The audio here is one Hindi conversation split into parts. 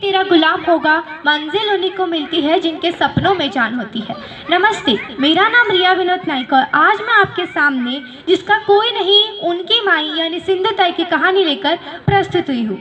तेरा गुलाम होगा, मंजिल उन्हीं को मिलती है जिनके सपनों में जान होती है। नमस्ते, मेरा नाम रिया विनोद नाइक और आज मैं आपके सामने जिसका कोई नहीं उनकी माई यानी सिंधु ताई की कहानी लेकर प्रस्तुत हुई हूँ।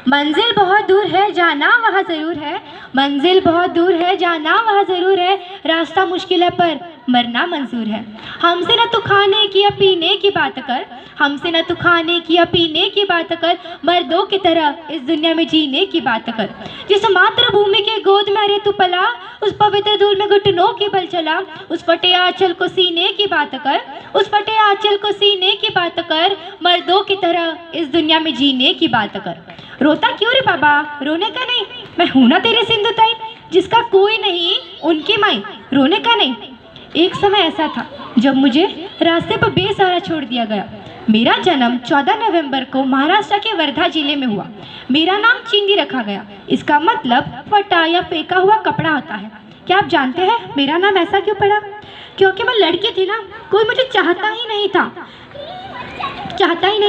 मंजिल बहुत दूर है, जाना वहाँ ज़रूर है। मंजिल बहुत दूर है, जाना वहाँ ज़रूर है। रास्ता मुश्किल है पर मरना मंजूर है। हमसे न तू खाने की या पीने की बात कर, हमसे न तू खाने की या पीने की बात कर, मर्दों की तरह इस दुनिया में जीने की बात कर। जिस मातृभूमि के गोद में अरे तू पला, उस पवित्र धूल में घुटनों की बल चला। उस फटे आंचल को सीने की बात कर, उस फटे आंचल को सीने की बात कर, मर्दों की तरह इस दुनिया में जीने की बात कर। रोता क्यों रे बाबा, रोने का नहीं, मैं हूं ना तेरे सिंधु ताई, जिसका कोई नहीं उनकी माई, रोने का नहीं। एक समय ऐसा था जब मुझे रास्ते पर बेसहारा छोड़ दिया गया। मेरा जन्म 14 नवंबर को महाराष्ट्र के वर्धा जिले में हुआ। मेरा नाम चिंदी रखा गया। इसका मतलब फटा या फेंका हुआ कपड़ा होता है। क्या आप जानते हैं मेरा नाम ऐसा क्यों पड़ा? क्योंकि मैं लड़की थी ना, कोई मुझे चाहता ही नहीं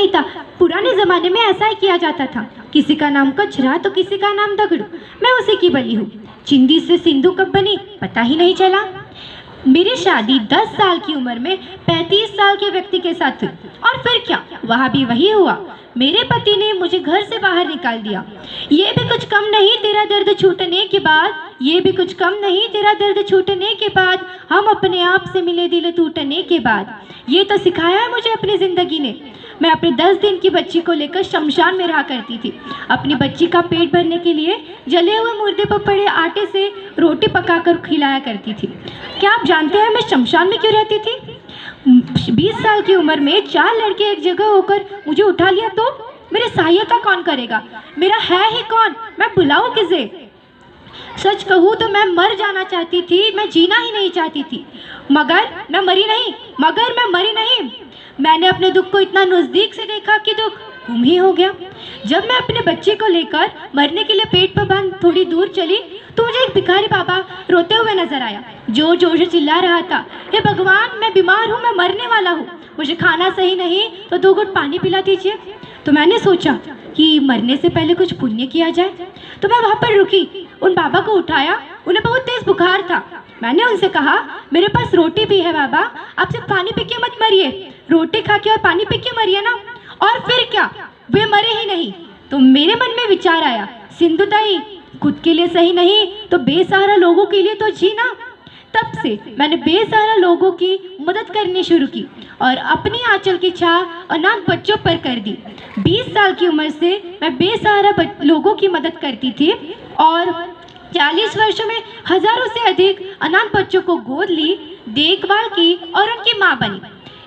था। पुराने ज़माने में ऐसा ही किया जाता था, किसी का नाम कचरा तो किसी का नाम दगड़ू। मैं उसी की बली हूँ। चिंदी से सिंधु कब बनी पता ही नहीं चला। मेरी शादी 10 साल की उम्र में 35 साल के व्यक्ति के साथ हुई और फिर क्या, वहाँ भी वही हुआ। मेरे पति ने मुझे घर से बाहर निकाल दिया। ये भी कुछ कम नहीं तेरा दर्द छूटने के बाद, ये भी कुछ कम नहीं तेरा दर्द छूटने के बाद, हम अपने आप से मिले दिल टूटने के बाद। ये तो सिखाया है मुझे अपनी ज़िंदगी ने। मैं अपने 10 दिन की बच्ची को लेकर शमशान में रहा करती थी। अपनी बच्ची का पेट भरने के लिए जले हुए मुर्दे पर पड़े आटे से रोटी पकाकर खिलाया करती थी। क्या आप जानते हैं मैं शमशान में क्यों रहती थी? 20 साल की उम्र में 4 लड़के एक जगह होकर मुझे उठा लिया तो मेरी सहायता कौन करेगा? मेरा है ही कौन, मैं बुलाऊं किसे? सच कहूँ तो मैं मर जाना चाहती थी, मैं जीना ही नहीं चाहती थी। मगर मैं मरी नहीं। मैंने अपने दुख को इतना नज़दीक से देखा कि दुख गुम ही हो गया। जब मैं अपने बच्चे को लेकर मरने के लिए पेट पर बांध थोड़ी दूर चली तो मुझे एक भिखारी बाबा रोते हुए नजर आया, जो जोर से चिल्ला रहा था, हे भगवान, मैं बीमार हूँ, मैं मरने वाला हूँ, मुझे खाना सही नहीं तो 2 घूंट पानी पिला दीजिए। तो मैंने सोचा कि मरने से पहले कुछ पुण्य किया जाए, तो मैं वहाँ पर रुकी, उन बाबा को उठाया। उन्हें बहुत तेज बुखार था। मैंने उनसे कहा, मेरे पास रोटी भी है बाबा, आप सिर्फ पानी पी के मत मरिए, रोटी खा के और पानी पी के मरिए ना। और फिर क्या, वे मरे ही नहीं। तो मेरे मन में विचार आया, सिंधु ताई, खुद के लिए सही नहीं तो बेसहारा लोगों के लिए तो जीना। तब से मैंने बेसहारा लोगों की मदद करनी शुरू की और अपनी आंचल की छाप अनाथ बच्चों पर कर दी। 20 साल की उम्र से मैं बेसहारा लोगों की मदद करती थी और 40 वर्षों में हजारों से अधिक अनाथ बच्चों को गोद ली, देखभाल की और उनकी माँ बनी।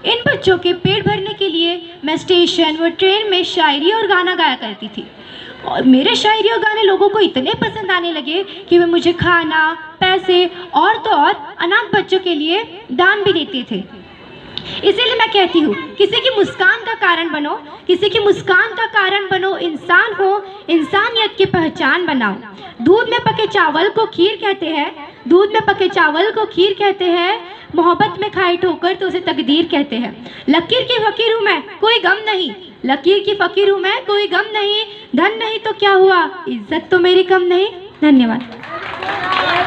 इन बच्चों के पेट भरने के लिए मैं स्टेशन व ट्रेन में शायरी और गाना गाया करती थी और मेरे शायरी और गाने लोगों को इतने पसंद आने लगे कि वे मुझे खाना, पैसे और तो और अनाथ बच्चों के लिए दान भी देते थे। इसीलिए मैं कहती हूँ, किसी की मुस्कान का कारण बनो, किसी की मुस्कान का कारण बनो, इंसान हो, इंसानियत की पहचान बनाओ। दूध में पके चावल को खीर कहते हैं, दूध में पके चावल को खीर कहते हैं, मोहब्बत में खाई ठोकर तो उसे तकदीर कहते हैं। लकीर की फकीर हूँ मैं, कोई गम नहीं, लकीर की फकीर हूँ मैं, कोई गम नहीं, धन नहीं तो क्या हुआ, इज्जत तो मेरी कम नहीं। धन्यवाद।